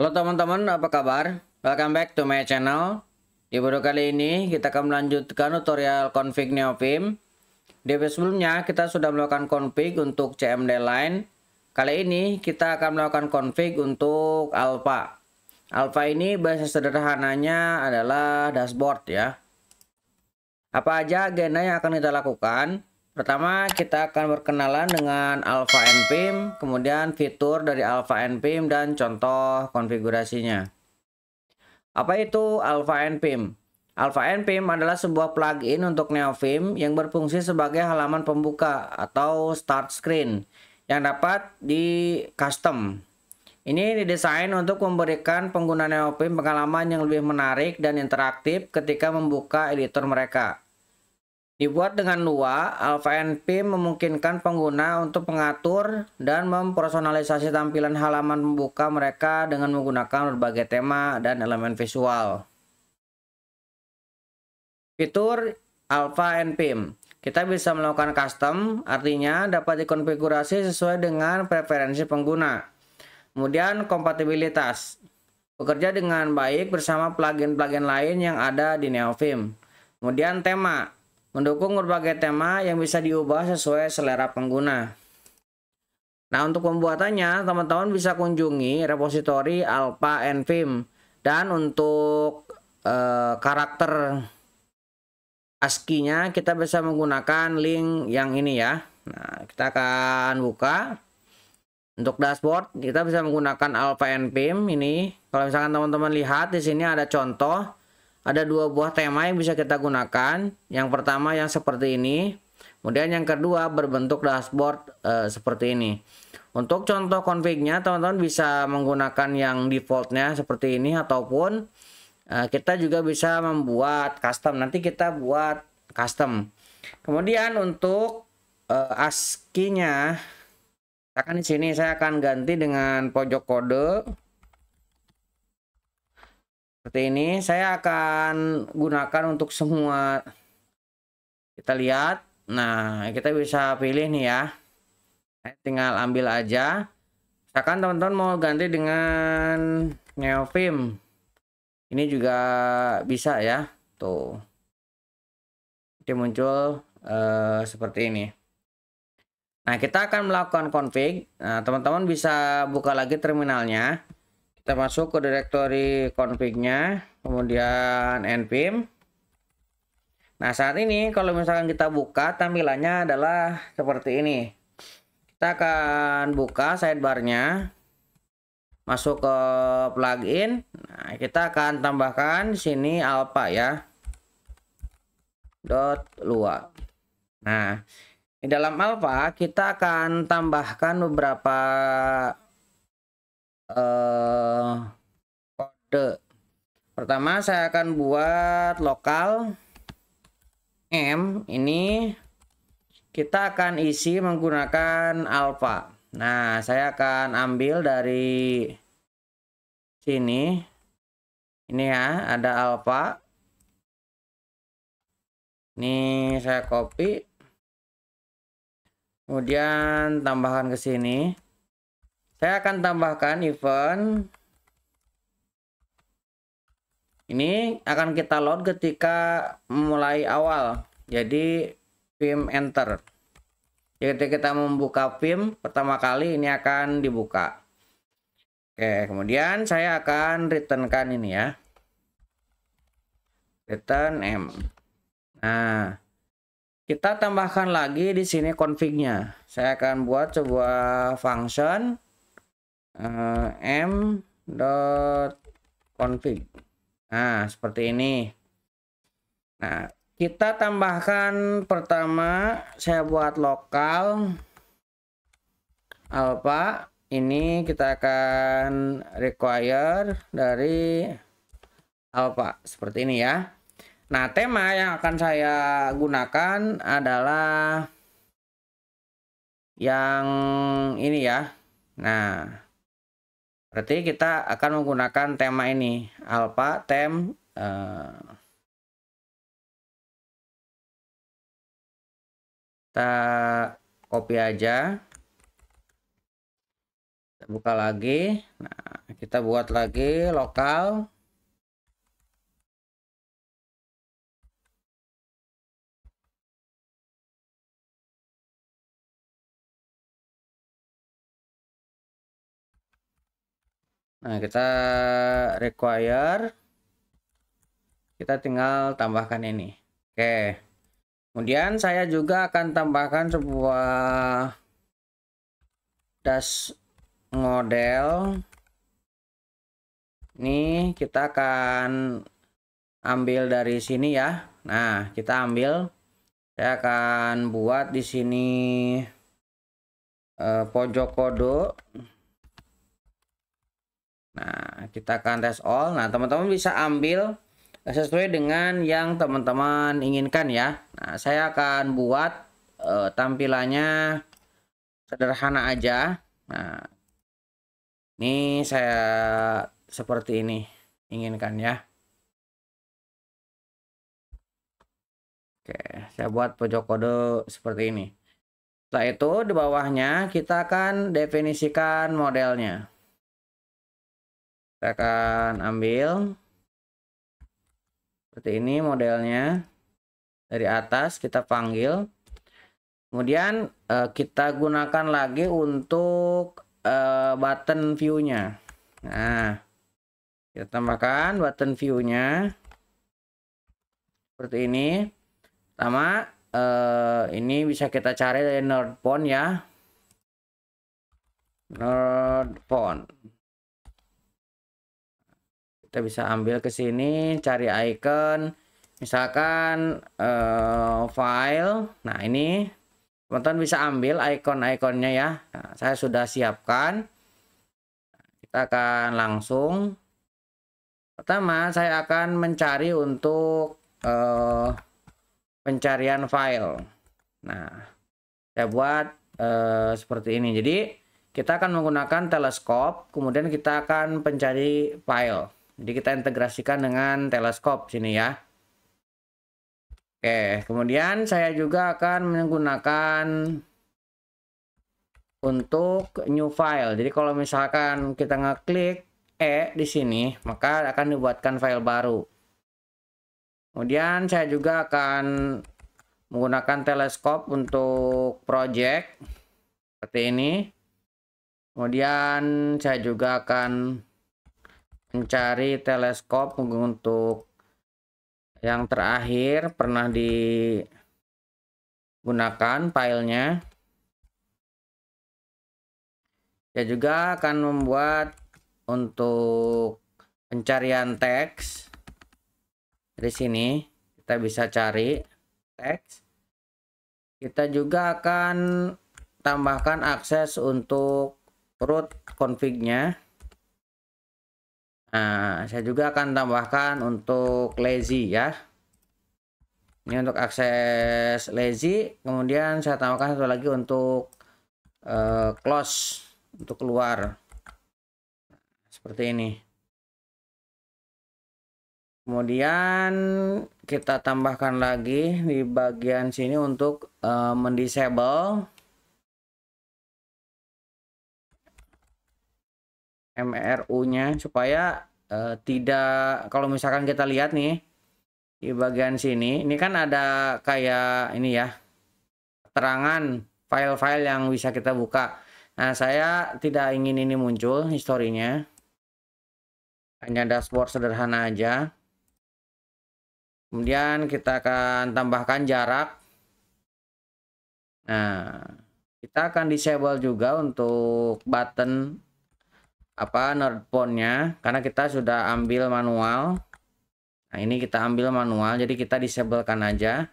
Halo teman-teman, apa kabar? Welcome back to my channel. Di video kali ini kita akan melanjutkan tutorial config Neovim. Di video sebelumnya kita sudah melakukan config untuk CMD line. Kali ini kita akan melakukan config untuk Alpha. Alpha ini bahasa sederhananya adalah dashboard ya. Apa aja agenda yang akan kita lakukan? Pertama, kita akan berkenalan dengan Alpha npim, kemudian fitur dari Alpha npim dan contoh konfigurasinya. Apa itu Alpha npim? Alpha npim adalah sebuah plugin untuk Neovim yang berfungsi sebagai halaman pembuka atau start screen yang dapat di custom. Ini didesain untuk memberikan pengguna Neovim pengalaman yang lebih menarik dan interaktif ketika membuka editor mereka. Dibuat dengan Lua, Alpha npim memungkinkan pengguna untuk mengatur dan mempersonalisasi tampilan halaman pembuka mereka dengan menggunakan berbagai tema dan elemen visual. Fitur Alpha npim. Kita bisa melakukan custom, artinya dapat dikonfigurasi sesuai dengan preferensi pengguna. Kemudian kompatibilitas. Bekerja dengan baik bersama plugin-plugin lain yang ada di Neovim. Kemudian tema. Mendukung berbagai tema yang bisa diubah sesuai selera pengguna. Nah, untuk pembuatannya, teman-teman bisa kunjungi repositori Alpha npim. Dan untuk karakter ASCII-nya, kita bisa menggunakan link yang ini ya. Nah, kita akan buka. Untuk dashboard, kita bisa menggunakan Alpha npim ini. Kalau misalkan teman-teman lihat, di sini ada contoh. Ada dua buah tema yang bisa kita gunakan. Yang pertama yang seperti ini. Kemudian yang kedua berbentuk dashboard seperti ini. Untuk contoh config-nya teman-teman bisa menggunakan yang defaultnya seperti ini. Ataupun kita juga bisa membuat custom. Nanti kita buat custom. Kemudian untuk ASCII-nya. Misalkan di sini saya akan ganti dengan pojok kode. Seperti ini, saya akan gunakan untuk semua. Kita lihat. Nah, kita bisa pilih nih ya. Tinggal ambil aja. Misalkan teman-teman mau ganti dengan Neovim. Ini juga bisa ya. Tuh. Jadi muncul seperti ini. Nah, kita akan melakukan config. Nah, teman-teman bisa buka lagi terminalnya. Kita masuk ke direktori config-nya, kemudian npim. Nah, saat ini kalau misalkan kita buka, tampilannya adalah seperti ini. Kita akan buka sidebar-nya, masuk ke plugin. Nah, kita akan tambahkan di sini Alpha ya. .lua. Nah, di dalam Alpha kita akan tambahkan beberapa kode. Pertama saya akan buat lokal M, ini kita akan isi menggunakan alpha. Nah, saya akan ambil dari sini. Ini ya, ada alpha. Ini saya copy. Kemudian tambahkan ke sini. Saya akan tambahkan event. Ini akan kita load ketika mulai awal. Jadi Vim enter. Jadi ketika kita membuka Vim pertama kali ini akan dibuka. Oke, kemudian saya akan returnkan ini ya. Return M. Nah, kita tambahkan lagi di sini config-nya. Saya akan buat sebuah function m.config. Nah, seperti ini. Nah, kita tambahkan pertama saya buat lokal alpha. Ini kita akan require dari alpha seperti ini ya. Nah, tema yang akan saya gunakan adalah yang ini ya. Nah, berarti kita akan menggunakan tema ini alpha tem kita copy aja. Kita buka lagi. Nah, kita buat lagi lokal. Nah, kita require. Kita tinggal tambahkan ini. Oke. Kemudian saya juga akan tambahkan sebuah dash model. Ini kita akan ambil dari sini ya. Nah, kita ambil. Saya akan buat di sini pojok kode. Nah, kita akan tes all. Nah, teman-teman bisa ambil sesuai dengan yang teman-teman inginkan ya. Nah, saya akan buat tampilannya sederhana aja. Nah, ini saya seperti ini inginkan ya. Oke, saya buat pojok kode seperti ini. Setelah itu di bawahnya kita akan definisikan modelnya. Kita akan ambil seperti ini modelnya. Dari atas kita panggil. Kemudian kita gunakan lagi untuk button view-nya. Nah, kita tambahkan button view-nya seperti ini. Pertama, ini bisa kita cari dari node font ya. Node font. Kita bisa ambil ke sini, cari icon, misalkan file. Nah, ini teman-teman bisa ambil icon-iconnya ya. Nah, saya sudah siapkan. Kita akan langsung. Pertama, saya akan mencari untuk pencarian file. Nah, saya buat seperti ini. Jadi, kita akan menggunakan teleskop, kemudian kita akan pencari file. Jadi kita integrasikan dengan teleskop sini ya. Oke, kemudian saya juga akan menggunakan untuk new file. Jadi kalau misalkan kita ngeklik di sini, maka akan dibuatkan file baru. Kemudian saya juga akan menggunakan teleskop untuk project seperti ini. Kemudian saya juga akan mencari teleskop untuk yang terakhir pernah digunakan filenya. Saya juga akan membuat untuk pencarian teks. Dari sini kita bisa cari teks. Kita juga akan tambahkan akses untuk root config-nya. Nah, saya juga akan tambahkan untuk lazy ya. Ini untuk akses lazy. Kemudian saya tambahkan satu lagi untuk close, untuk keluar. Seperti ini. Kemudian kita tambahkan lagi di bagian sini untuk mendisable MRU-nya supaya tidak, kalau misalkan kita lihat nih di bagian sini, ini kan ada kayak ini ya, keterangan file-file yang bisa kita buka. Nah, saya tidak ingin ini muncul historinya, hanya dashboard sederhana aja. Kemudian kita akan tambahkan jarak. Nah, kita akan disable juga untuk button node font-nya, karena kita sudah ambil manual. Nah, ini kita ambil manual, jadi kita disablekan aja.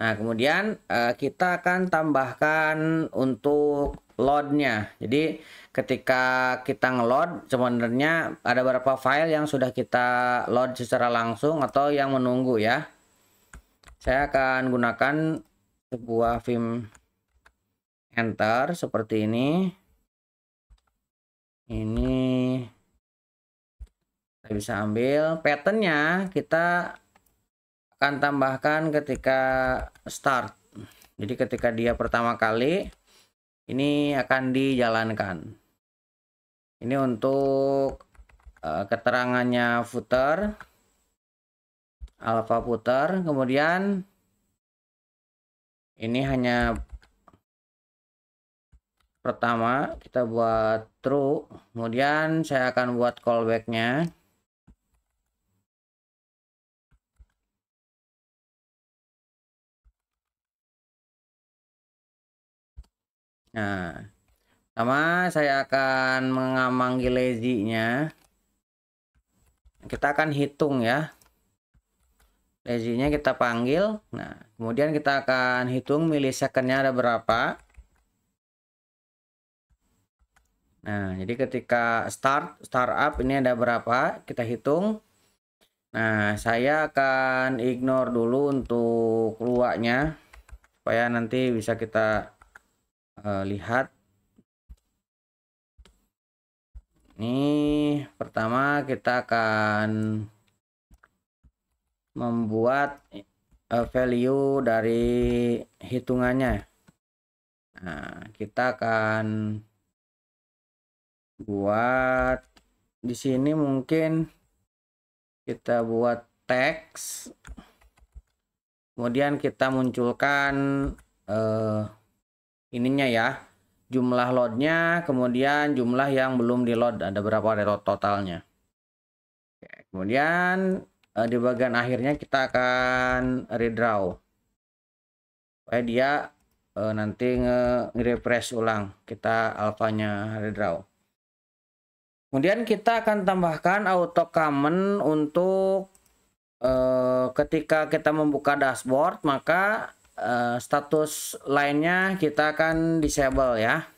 Nah, kemudian kita akan tambahkan untuk load-nya. Jadi ketika kita ngeload, sebenarnya ada beberapa file yang sudah kita load secara langsung atau yang menunggu ya. Saya akan gunakan sebuah vim enter seperti ini. Ini kita bisa ambil pattern-nya, kita akan tambahkan ketika start. Jadi ketika dia pertama kali ini akan dijalankan. Ini untuk keterangannya footer, alpha footer, kemudian ini hanya pertama kita buat true, kemudian saya akan buat callbacknya. Nah, sama saya akan memanggil lazy-nya. Kita akan hitung ya. Lazy-nya kita panggil. Nah, kemudian kita akan hitung milisecond-nya ada berapa. Nah, jadi ketika startup ini ada berapa, kita hitung. Nah, saya akan ignore dulu untuk luaknya supaya nanti bisa kita lihat. Ini pertama kita akan membuat value dari hitungannya. Nah, kita akan buat di sini mungkin kita buat teks, kemudian kita munculkan ininya ya, jumlah loadnya, kemudian jumlah yang belum di load ada berapa totalnya. Oke, kemudian di bagian akhirnya kita akan redraw supaya dia nanti nge-refresh ulang, kita alfanya redraw. Kemudian kita akan tambahkan auto comment untuk ketika kita membuka dashboard, maka status lainnya kita akan disable ya.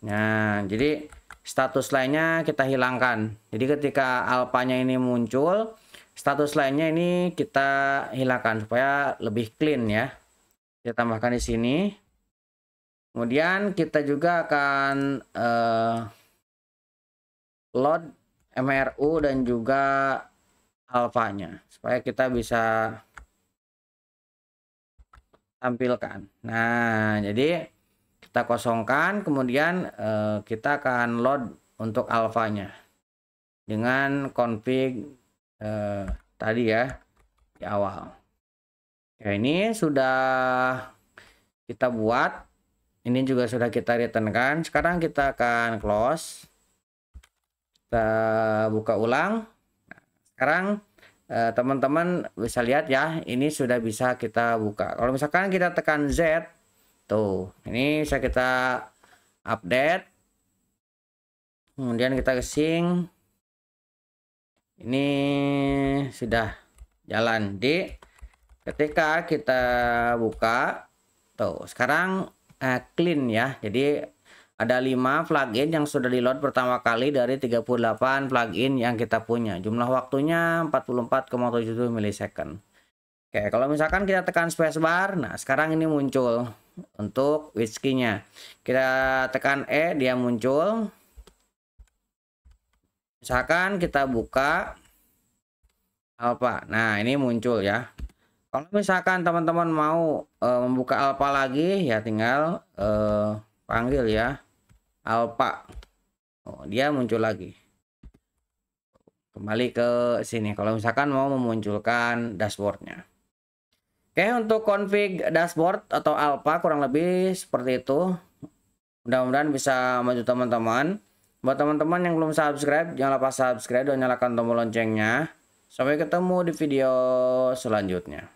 Nah, jadi status lainnya kita hilangkan. Jadi ketika alpanya ini muncul, status lainnya ini kita hilangkan supaya lebih clean ya. Kita tambahkan di sini. Kemudian kita juga akan load MRU dan juga alfanya supaya kita bisa tampilkan. Nah, jadi kita kosongkan, kemudian kita akan load untuk alfanya dengan config tadi ya di awal. Ya, ini sudah kita buat, ini juga sudah kita returnkan. Sekarang kita akan close, kita buka ulang. Nah, sekarang teman-teman bisa lihat ya, ini sudah bisa kita buka. Kalau misalkan kita tekan Z, tuh ini bisa kita update, kemudian kita kesing, ini sudah jalan. Di ketika kita buka, tuh sekarang clean ya. Jadi ada 5 plugin yang sudah di load pertama kali dari 38 plugin yang kita punya. Jumlah waktunya 44,77 milisecond. Oke, kalau misalkan kita tekan spacebar, nah sekarang ini muncul untuk whiskey-nya. Kita tekan E, dia muncul. Misalkan kita buka alpha, nah ini muncul ya. Kalau misalkan teman-teman mau membuka alpha lagi, ya tinggal panggil ya alpha. Oh, dia muncul lagi. Kembali ke sini kalau misalkan mau memunculkan dashboardnya. Oke, untuk config dashboard atau alpha kurang lebih seperti itu. Mudah-mudahan bisa membantu teman-teman. Buat teman-teman yang belum subscribe, jangan lupa subscribe dan nyalakan tombol loncengnya. Sampai ketemu di video selanjutnya.